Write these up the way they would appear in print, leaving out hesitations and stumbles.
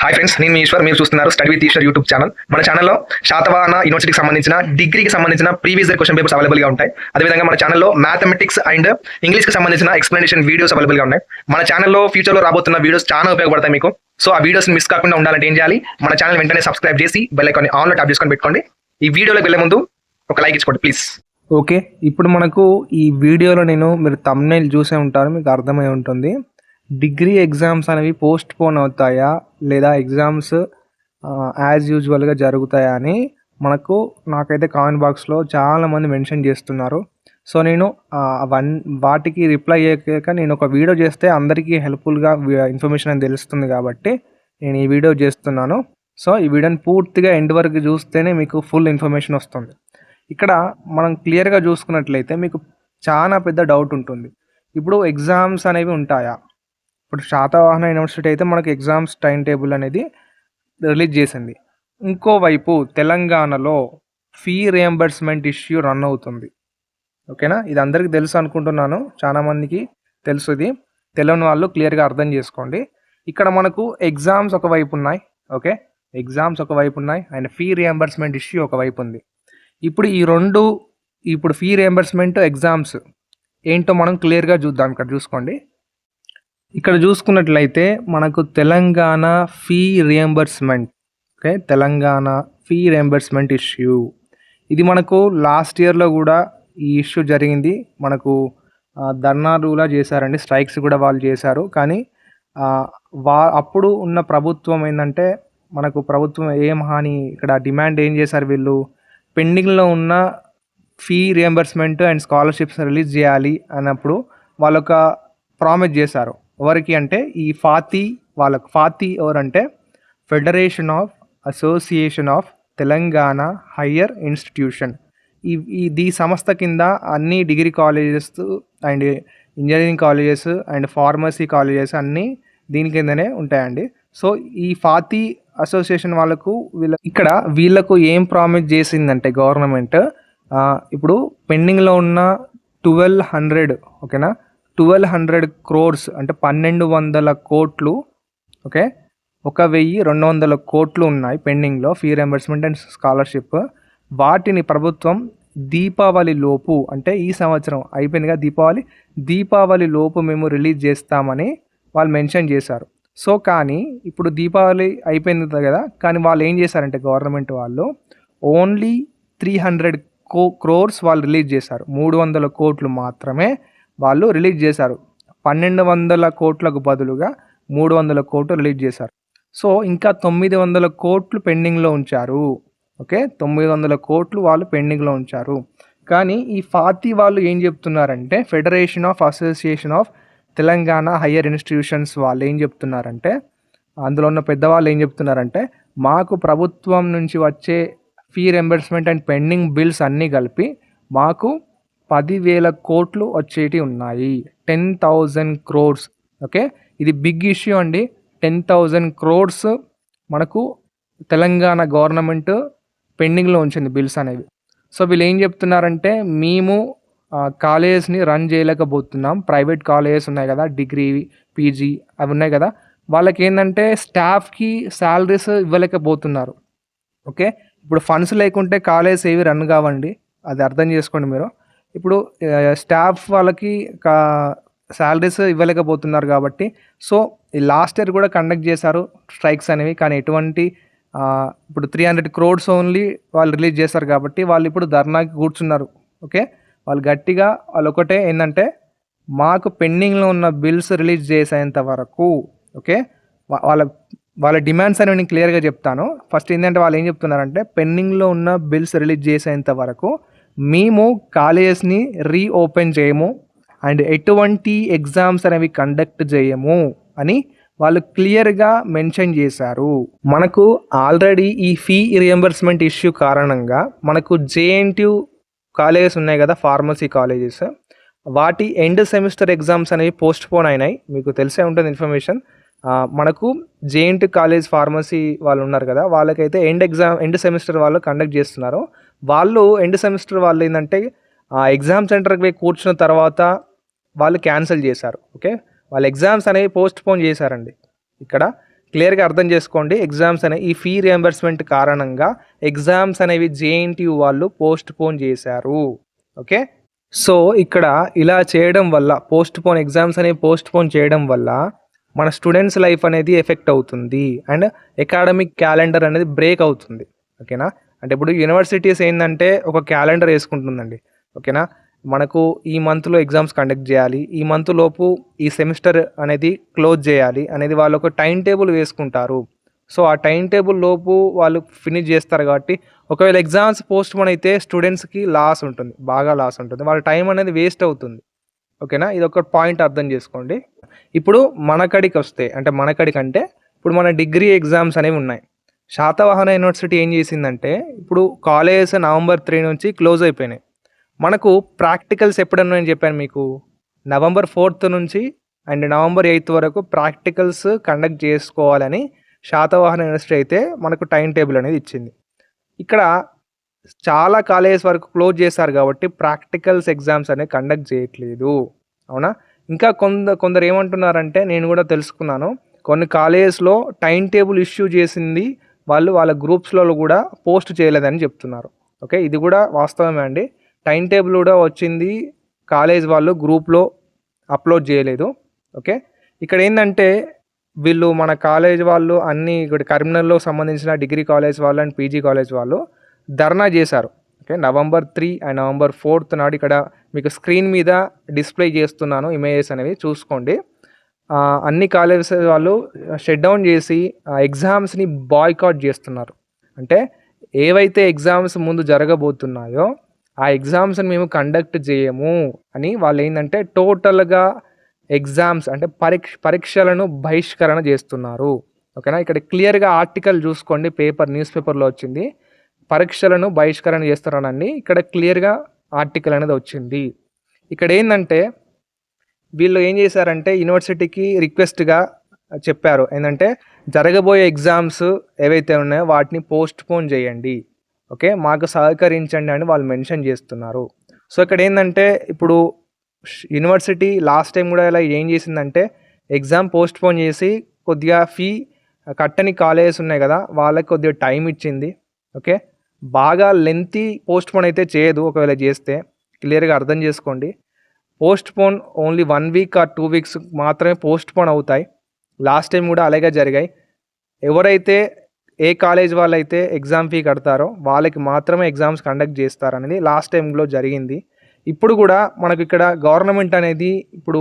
Hi friends, నేను మీ ఈశ్వర్. మీరు చూస్తున్నారు study with Eshwar YouTube channel. మన ఛానల్లో శాతవాహన యూనివర్సిటీకి సంబంధించిన డిగ్రీకి సంబంధించిన ప్రీవియస్ ఇయర్ క్వశ్చన్ పేపర్స్ అవైలబుల్గా ఉంటాయి. అదేవిధంగా మన ఛానల్లో మ్యాథమెటిక్స్ అండ్ ఇంగ్లీష్కి సంబంధించిన ఎక్స్ప్లెనేషన్ వీడియోస్ అవైలబుల్గా ఉన్నాయి. మన ఛానల్లో ఫ్యూచర్లో రాబోతున్న వీడియోస్ చాలా ఉపయోగపడతాయి మీకు. సో ఆ వీడియోస్ మిస్ కాకుండా ఉండాలంటే ఏం చేయాలి? మన ఛానల్ వెంటనే సబ్స్క్రైబ్ చేసి బెల్ ఐకాన్ ఆన్లో ట్యాప్ చేసుకొని పెట్టుకోండి. ఈ వీడియోలోకి వెళ్ళే ముందు ఒక లైక్ ఇచ్చుకోండి ప్లీజ్. ఓకే, ఇప్పుడు మనకు ఈ వీడియోలో మీరు థంబ్నెయిల్ చూసే ఉంటారు, మీకు అర్థమై ఉంటుంది. డిగ్రీ ఎగ్జామ్స్ అనేవి పోస్ట్ పోన్ అవుతాయా లేదా ఎగ్జామ్స్ యాజ్ యూజువల్గా జరుగుతాయా అని నాకైతే కామెంట్ బాక్స్లో చాలామంది మెన్షన్ చేస్తున్నారు. సో నేను వాటికి రిప్లై అయ్యాక నేను ఒక వీడియో చేస్తే అందరికీ హెల్ప్ఫుల్గా ఇన్ఫర్మేషన్ అని తెలుస్తుంది కాబట్టి నేను ఈ వీడియో చేస్తున్నాను. సో ఈ వీడియోని పూర్తిగా ఎండ్ వరకు చూస్తేనే మీకు ఫుల్ ఇన్ఫర్మేషన్ వస్తుంది. ఇక్కడ మనం క్లియర్గా చూసుకున్నట్లయితే మీకు చాలా పెద్ద డౌట్ ఉంటుంది. ఇప్పుడు ఎగ్జామ్స్ అనేవి ఉంటాయా? ఇప్పుడు శాతవాహన యూనివర్సిటీ అయితే మనకు ఎగ్జామ్స్ టైం టేబుల్ అనేది రిలీజ్ చేసింది. ఇంకోవైపు తెలంగాణలో ఫీ రియంబర్స్మెంట్ ఇష్యూ రన్ అవుతుంది. ఓకేనా, ఇది అందరికీ తెలుసు అనుకుంటున్నాను, చాలామందికి తెలుసు. ఇది తెలియని వాళ్ళు క్లియర్గా అర్థం చేసుకోండి. ఇక్కడ మనకు ఎగ్జామ్స్ ఒకవైపు ఉన్నాయి, ఓకే, ఎగ్జామ్స్ ఒకవైపు ఉన్నాయి అండ్ ఫీ రియంబర్స్మెంట్ ఇష్యూ ఒకవైపు ఉంది. ఇప్పుడు ఈ రెండు, ఇప్పుడు ఫీ రియంబర్స్మెంట్ ఎగ్జామ్స్ ఏంటో మనం క్లియర్గా చూద్దాం. ఇక్కడ చూసుకోండి, ఇక్కడ చూసుకున్నట్లయితే మనకు Telangana fee reimbursement, okay, Telangana fee reimbursement issue ఇది మనకు లాస్ట్ ఇయర్లో కూడా ఈ ఇష్యూ జరిగింది. మనకు ధర్నాలులా చేశారండి, స్ట్రైక్స్ కూడా వాళ్ళు చేశారు. కానీ అప్పుడు ఉన్న ప్రభుత్వం ఏంటంటే, మనకు ప్రభుత్వం ఏం హాని ఇక్కడ డిమాండ్ ఏం చేశారు, వీళ్ళు పెండింగ్లో ఉన్న fee reimbursement and scholarships release చేయాలి అన్నప్పుడు వాళ్ళొక ప్రామిస్ చేశారు. ఎవరికి అంటే ఈ ఫాతి ఎవరంటే federation of association of Telangana higher institution. ఈ సంస్థ కింద అన్ని degree colleges and engineering colleges and pharmacy colleges అన్నీ దీని కిందనే ఉంటాయండి. సో ఈ ఫాతి అసోసియేషన్ వీళ్ళకు ఏం ప్రామిస్ చేసిందంటే గవర్నమెంట్, ఇప్పుడు పెండింగ్లో ఉన్న 1200, ఓకేనా, 1200 crores అంటే 1200 కోట్లు, ఓకే, 1200 కోట్లు ఉన్నాయి పెండింగ్లో ఫీ రియంబర్స్మెంట్ అండ్ స్కాలర్షిప్. వాటిని ప్రభుత్వం దీపావళి లోపు, అంటే ఈ సంవత్సరం అయిపోయిందిగా దీపావళి లోపు మేము రిలీజ్ చేస్తామని వాళ్ళు మెన్షన్ చేశారు. సో కానీ ఇప్పుడు దీపావళి అయిపోయింది కదా, కానీ వాళ్ళు ఏం చేశారంటే గవర్నమెంట్ వాళ్ళు ఓన్లీ 300 crores వాళ్ళు రిలీజ్ చేశారు. 300 కోట్లు మాత్రమే వాళ్ళు రిలీజ్ చేశారు. 1200 కోట్లకు బదులుగా 300 కోట్లు రిలీజ్ చేశారు. సో ఇంకా 900 కోట్లు పెండింగ్లో ఉంచారు. ఓకే, 900 కోట్లు వాళ్ళు పెండింగ్లో ఉంచారు. కానీ ఈ ఫాతి వాళ్ళు ఏం చెప్తున్నారంటే, federation of association of Telangana higher institutions వాళ్ళు ఏం చెప్తున్నారంటే, అందులో ఉన్న పెద్దవాళ్ళు ఏం చెప్తున్నారంటే, మాకు ప్రభుత్వం నుంచి వచ్చే fee reimbursement and pending bills అన్నీ కలిపి మాకు 10,000 కోట్లు వచ్చేటి ఉన్నాయి. 10,000 crores, ఓకే, ఇది బిగ్ ఇష్యూ అండి. 10,000 crores మనకు తెలంగాణ గవర్నమెంట్ పెండింగ్లో ఉంచింది బిల్స్ అనేవి. సో వీళ్ళు ఏం చెప్తున్నారంటే, మేము కాలేజెస్ని రన్ చేయలేకపోతున్నాం. ప్రైవేట్ కాలేజెస్ ఉన్నాయి కదా, డిగ్రీ పీజీ అవి ఉన్నాయి కదా, వాళ్ళకి ఏంటంటే స్టాఫ్కి శాలరీస్ ఇవ్వలేకపోతున్నారు. ఓకే, ఇప్పుడు ఫండ్స్ లేకుంటే కాలేజెస్ ఏవి రన్ కావండి, అది అర్థం చేసుకోండి మీరు. ఇప్పుడు స్టాఫ్ వాళ్ళకి శాలరీస్ ఇవ్వలేకపోతున్నారు కాబట్టి, సో ఈ లాస్ట్ ఇయర్ కూడా కండక్ట్ చేశారు స్ట్రైక్స్ అనేవి. కానీ ఎటువంటి ఇప్పుడు 300 crores ఓన్లీ వాళ్ళు రిలీజ్ చేశారు కాబట్టి వాళ్ళు ఇప్పుడు ధర్నాకి కూర్చున్నారు. ఓకే, వాళ్ళు గట్టిగా వాళ్ళు ఒకటే ఏంటంటే, మాకు పెండింగ్లో ఉన్న బిల్స్ రిలీజ్ చేసేంత వరకు, ఓకే, వాళ్ళ డిమాండ్స్ అనేవి నేను క్లియర్గా చెప్తాను. ఫస్ట్ ఏంటంటే వాళ్ళు ఏం చెప్తున్నారంటే, పెండింగ్లో ఉన్న బిల్స్ రిలీజ్ చేసేంత వరకు మేము కాలేజెస్ని రీఓపెన్ చేయము అండ్ ఎటువంటి ఎగ్జామ్స్ అనేవి కండక్ట్ చేయము అని వాళ్ళు క్లియర్గా మెన్షన్ చేశారు. మనకు ఆల్రెడీ ఈ ఫీ రియంబర్స్మెంట్ ఇష్యూ కారణంగా మనకు జేఎన్టీయూ కాలేజెస్ ఉన్నాయి కదా, ఫార్మసీ కాలేజెస్, వాటి ఎండ్ సెమిస్టర్ ఎగ్జామ్స్ అనేవి పోస్ట్ పోన్ అయినాయి. మీకు తెలిసే ఉంటుంది ఇన్ఫర్మేషన్. మనకు జేఎన్టీయూ కాలేజ్ ఫార్మసీ వాళ్ళు ఉన్నారు కదా, వాళ్ళకైతే ఎండ్ సెమిస్టర్ వాళ్ళు కండక్ట్ చేస్తున్నారు. వాళ్ళు ఎండ్ సెమిస్టర్ వాళ్ళు ఏంటంటే ఎగ్జామ్ సెంటర్కి పోయి కూర్చున్న తర్వాత వాళ్ళు క్యాన్సిల్ చేశారు. ఓకే, వాళ్ళ ఎగ్జామ్స్ అనేవి పోస్ట్ పోన్ చేశారండి. ఇక్కడ క్లియర్గా అర్థం చేసుకోండి. ఎగ్జామ్స్ అనేవి ఈ ఫీ రియంబర్స్మెంట్ కారణంగా ఎగ్జామ్స్ అనేవి జేఎన్టీయూ వాళ్ళు పోస్ట్ పోన్ చేశారు. ఓకే, సో ఇక్కడ ఇలా చేయడం వల్ల ఎగ్జామ్స్ అనేవి పోస్ట్ పోన్ చేయడం వల్ల మన స్టూడెంట్స్ లైఫ్ అనేది ఎఫెక్ట్ అవుతుంది అండ్ అకాడమిక్ క్యాలెండర్ అనేది బ్రేక్ అవుతుంది. ఓకేనా, అంటే ఇప్పుడు యూనివర్సిటీస్ ఏంటంటే ఒక క్యాలెండర్ వేసుకుంటుందండి. ఓకేనా, మనకు ఈ మంత్లో ఎగ్జామ్స్ కండక్ట్ చేయాలి, ఈ మంత్ లోపు ఈ సెమిస్టర్ అనేది క్లోజ్ చేయాలి అనేది వాళ్ళు ఒక టైం టేబుల్ వేసుకుంటారు. సో ఆ టైం టేబుల్ లోపు వాళ్ళు ఫినిష్ చేస్తారు కాబట్టి ఒకవేళ ఎగ్జామ్స్ పోస్ట్ పోన్ అయితే స్టూడెంట్స్కి లాస్ ఉంటుంది, బాగా లాస్ ఉంటుంది, వాళ్ళ టైం అనేది వేస్ట్ అవుతుంది. ఓకేనా, ఇది ఒక పాయింట్ అర్థం చేసుకోండి. ఇప్పుడు మనకడికి వస్తే అంటే ఇప్పుడు మన డిగ్రీ ఎగ్జామ్స్ అనేవి ఉన్నాయి. శాతవాహన యూనివర్సిటీ ఏం చేసిందంటే ఇప్పుడు కాలేజెస్ November 3 నుంచి క్లోజ్ అయిపోయినాయి. మనకు ప్రాక్టికల్స్ ఎప్పుడన్నా నేను చెప్పాను మీకు, November 4 నుంచి అండ్ November 8 వరకు ప్రాక్టికల్స్ కండక్ట్ చేసుకోవాలని శాతవాహన యూనివర్సిటీ అయితే మనకు టైం టేబుల్ అనేది ఇచ్చింది. ఇక్కడ చాలా కాలేజెస్ వరకు క్లోజ్ చేశారు కాబట్టి ప్రాక్టికల్స్ ఎగ్జామ్స్ అనేవి కండక్ట్ చేయట్లేదు. అవునా, ఇంకా కొందరు ఏమంటున్నారంటే నేను కూడా తెలుసుకున్నాను, కొన్ని కాలేజెస్లో టైం టేబుల్ ఇష్యూ చేసింది వాళ్ళు వాళ్ళ గ్రూప్స్లలో కూడా పోస్ట్ చేయలేదని చెప్తున్నారు. ఓకే, ఇది కూడా వాస్తవమే అండి. టైం టేబుల్ కూడా వచ్చింది, కాలేజ్ వాళ్ళు గ్రూప్లో అప్లోడ్ చేయలేదు. ఓకే, ఇక్కడ ఏంటంటే వీళ్ళు మన కాలేజ్ వాళ్ళు అన్ని ఇక్కడ కరీంనగర్లో సంబంధించిన డిగ్రీ కాలేజ్ వాళ్ళు అండ్ పీజీ కాలేజ్ వాళ్ళు ధర్నా చేశారు. ఓకే, November 3 అండ్ November 4 నాడు ఇక్కడ మీకు స్క్రీన్ మీద డిస్ప్లే చేస్తున్నాను, ఇమేజెస్ అనేవి చూసుకోండి. అన్ని కాలేజెస్ వాళ్ళు షట్ డౌన్ చేసి ఎగ్జామ్స్ని బాయ్కాట్ చేస్తున్నారు. అంటే ఏవైతే ఎగ్జామ్స్ ముందు జరగబోతున్నాయో ఆ ఎగ్జామ్స్ని మేము కండక్ట్ చేయము అని వాళ్ళు ఏంటంటే టోటల్గా ఎగ్జామ్స్ అంటే పరీక్షలను బహిష్కరణ చేస్తున్నారు. ఓకేనా, ఇక్కడ క్లియర్గా ఆర్టికల్ చూసుకోండి, న్యూస్ పేపర్లో వచ్చింది, పరీక్షలను బహిష్కరణ చేస్తున్నారని ఇక్కడ క్లియర్గా ఆర్టికల్ అనేది వచ్చింది. ఇక్కడ ఏంటంటే వీళ్ళు ఏం చేశారంటే యూనివర్సిటీకి రిక్వెస్ట్గా చెప్పారు ఏంటంటే జరగబోయే ఎగ్జామ్స్ ఏవైతే ఉన్నాయో వాటిని పోస్ట్ పోన్ చేయండి, ఓకే, మాకు సహకరించండి అని వాళ్ళు మెన్షన్ చేస్తున్నారు. సో ఇక్కడ ఏంటంటే ఇప్పుడు యూనివర్సిటీ లాస్ట్ టైం కూడా ఇలా ఏం చేసిందంటే ఎగ్జామ్ పోస్ట్ పోన్ చేసి కొద్దిగా ఫీ కట్టని కాలేజెస్ ఉన్నాయి కదా వాళ్ళకి కొద్దిగా టైం ఇచ్చింది. ఓకే, బాగా లెంతీ పోస్ట్ పోన్ అయితే చేయదు, ఒకవేళ చేస్తే క్లియర్గా అర్థం చేసుకోండి. Post phone only 1 week or 2 weeks మాత్రమే పోస్ట్ పోన్ అవుతాయి. లాస్ట్ టైం కూడా అలాగే జరిగాయి. ఎవరైతే ఏ కాలేజ్ వాళ్ళైతే ఎగ్జామ్ ఫీ కడతారో వాళ్ళకి మాత్రమే ఎగ్జామ్స్ కండక్ట్ చేస్తారనేది లాస్ట్ టైంలో జరిగింది. ఇప్పుడు కూడా మనకు ఇక్కడ గవర్నమెంట్ అనేది ఇప్పుడు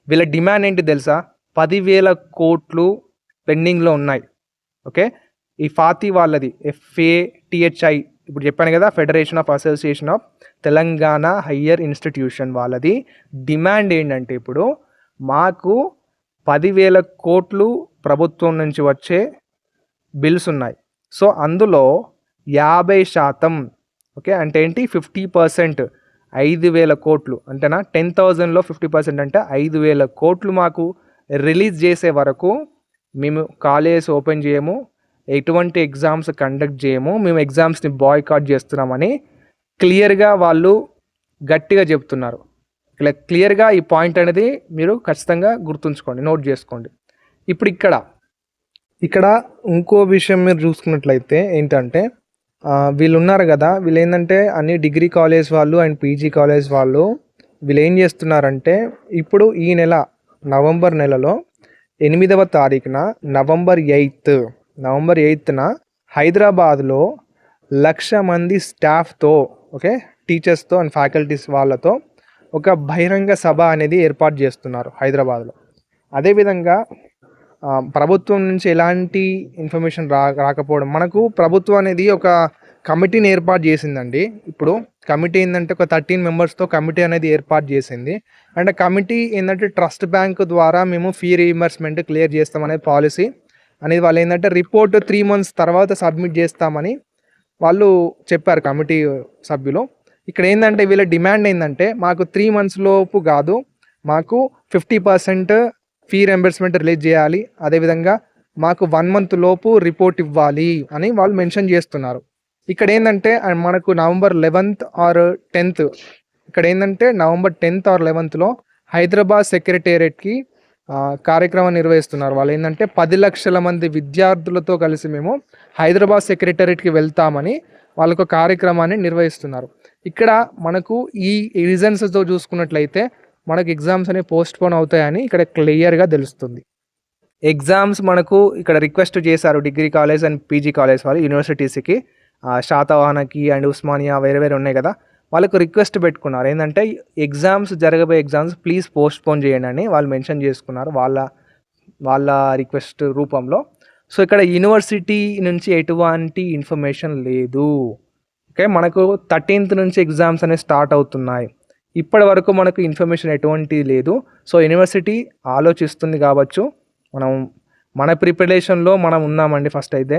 వీళ్ళ డిమాండ్ ఏంటి తెలుసా, 10,000 కోట్లు పెండింగ్లో ఉన్నాయి. ఓకే, ఈ ఫాతి వాళ్ళది FATHI ఇప్పుడు చెప్పాను కదా, federation of association of Telangana higher institution వాళ్ళది డిమాండ్ ఏంటంటే ఇప్పుడు మాకు 10,000 కోట్లు ప్రభుత్వం నుంచి వచ్చే బిల్స్ ఉన్నాయి. సో అందులో 50%, ఓకే అంటే ఏంటి 50%, 5,000 కోట్లు అంటేనా 10,000లో 50% అంటే 5,000 కోట్లు మాకు రిలీజ్ చేసే వరకు మేము కాలేజ్ ఓపెన్ చేయము, ఎటువంటి ఎగ్జామ్స్ కండక్ట్ చేయము, మేము ఎగ్జామ్స్ని బాయ్కాట్ చేస్తున్నామని క్లియర్గా వాళ్ళు గట్టిగా చెప్తున్నారు. ఇలా క్లియర్గా ఈ పాయింట్ అనేది మీరు ఖచ్చితంగా గుర్తుంచుకోండి, నోట్ చేసుకోండి. ఇప్పుడు ఇక్కడ ఇంకో విషయం మీరు చూసుకున్నట్లయితే ఏంటంటే వీళ్ళు ఉన్నారు కదా, వీళ్ళు ఏంటంటే అన్ని డిగ్రీ కాలేజ్ వాళ్ళు అండ్ పీజీ కాలేజ్ వాళ్ళు వీళ్ళు ఏం చేస్తున్నారంటే ఇప్పుడు ఈ నెల నవంబర్ నెలలో 8వ తారీఖున November 8న హైదరాబాద్లో 1,00,000 మంది స్టాఫ్తో, ఓకే, టీచర్స్తో అండ్ ఫ్యాకల్టీస్ వాళ్ళతో ఒక బహిరంగ సభ అనేది ఏర్పాటు చేస్తున్నారు హైదరాబాద్లో. అదేవిధంగా ప్రభుత్వం నుంచి ఎలాంటి ఇన్ఫర్మేషన్ రాకపోవడం, మనకు ప్రభుత్వం అనేది ఒక కమిటీని ఏర్పాటు చేసిందండి. ఇప్పుడు కమిటీ ఏంటంటే ఒక 13 మెంబర్స్తో కమిటీ అనేది ఏర్పాటు చేసింది. అండ్ కమిటీ ఏంటంటే ట్రస్ట్ బ్యాంక్ ద్వారా మేము ఫీ రీయింబర్స్మెంట్ క్లియర్ చేస్తామనే పాలసీ అనేది వాళ్ళు ఏంటంటే రిపోర్ట్ 3 months తర్వాత సబ్మిట్ చేస్తామని వాళ్ళు చెప్పారు కమిటీ సభ్యులు. ఇక్కడ ఏంటంటే వీళ్ళ డిమాండ్ ఏంటంటే మాకు 3 months లోపు కాదు, మాకు 50% ఫీ రీయింబర్స్మెంట్ రిలీజ్ చేయాలి, అదేవిధంగా మాకు 1 month లోపు రిపోర్ట్ ఇవ్వాలి అని వాళ్ళు మెన్షన్ చేస్తున్నారు. ఇక్కడ ఏంటంటే మనకు November 11th or 10th, ఇక్కడ ఏంటంటే November 10th or 11th Hyderabad సెక్రటేరియట్కి కార్యక్రమం నిర్వహిస్తున్నారు. వాళ్ళు ఏంటంటే 10 లక్షల మంది విద్యార్థులతో కలిసి మేము హైదరాబాద్ సెక్రటరీకి వెళ్తామని వాళ్ళొక కార్యక్రమాన్ని నిర్వహిస్తున్నారు. ఇక్కడ మనకు ఈ రీజన్స్తో చూసుకున్నట్లయితే మనకు ఎగ్జామ్స్ అనేవి పోస్ట్పోన్ అవుతాయని ఇక్కడ క్లియర్గా తెలుస్తుంది. ఎగ్జామ్స్ మనకు ఇక్కడ రిక్వెస్ట్ చేశారు degree college and PG college వాళ్ళు యూనివర్సిటీస్కి, శాతవాహనకి అండ్ ఉస్మానియా వేరే వేరే ఉన్నాయి కదా, వాళ్ళకు రిక్వెస్ట్ పెట్టుకున్నారు. ఏంటంటే ఎగ్జామ్స్ జరగబోయే ఎగ్జామ్స్ ప్లీజ్ పోస్ట్పోన్ చేయండి అని వాళ్ళు మెన్షన్ చేసుకున్నారు వాళ్ళ రిక్వెస్ట్ రూపంలో. సో ఇక్కడ యూనివర్సిటీ నుంచి ఎటువంటి ఇన్ఫర్మేషన్ లేదు. ఓకే, మనకు 13th నుంచి ఎగ్జామ్స్ అనేవి స్టార్ట్ అవుతున్నాయి. ఇప్పటి వరకు మనకు ఇన్ఫర్మేషన్ ఎటువంటి లేదు. సో యూనివర్సిటీ ఆలోచిస్తుంది కావచ్చు, మన ప్రిపరేషన్లో మనం ఉన్నామండి. ఫస్ట్ అయితే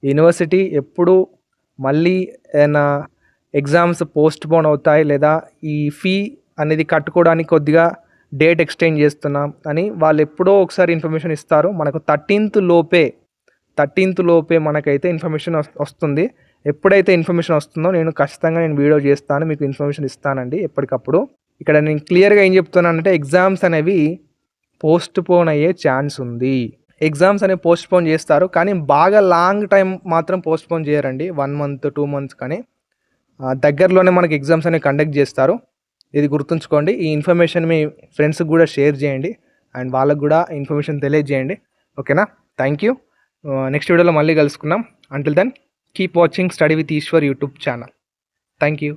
యూనివర్సిటీ ఎప్పుడు మళ్ళీ ఏదైనా ఎగ్జామ్స్ పోస్ట్పోన్ అవుతాయి లేదా ఈ ఫీ అనేది కట్టుకోవడానికి కొద్దిగా డేట్ ఎక్స్టెండ్ చేస్తున్నాం అని వాళ్ళు ఎప్పుడో ఒకసారి ఇన్ఫర్మేషన్ ఇస్తారు. మనకు 13th లోపే మనకైతే ఇన్ఫర్మేషన్ వస్తుంది. ఎప్పుడైతే ఇన్ఫర్మేషన్ వస్తుందో నేను ఖచ్చితంగా వీడియో చేస్తాను, మీకు ఇన్ఫర్మేషన్ ఇస్తానండి ఎప్పటికప్పుడు. ఇక్కడ నేను క్లియర్గా ఏం చెప్తున్నానంటే ఎగ్జామ్స్ అనేవి పోస్ట్పోన్ అయ్యే ఛాన్స్ ఉంది. ఎగ్జామ్స్ అనేవి పోస్ట్పోన్ చేస్తారు, కానీ బాగా లాంగ్ టైం మాత్రం పోస్ట్పోన్ చేయరండి. 1 month 2 months కానీ దగ్గరలోనే మనకి ఎగ్జామ్స్ అనేవి కండక్ట్ చేస్తారు. ఇది గుర్తుంచుకోండి. ఈ ఇన్ఫర్మేషన్ మీ ఫ్రెండ్స్కి కూడా షేర్ చేయండి అండ్ వాళ్ళకు కూడా ఇన్ఫర్మేషన్ తెలియజేయండి. ఓకేనా? Thank you. నెక్స్ట్ వీడియోలో మళ్ళీ కలుసుకుందాం. Until then keep watching study with Eshwar YouTube channel. Thank you.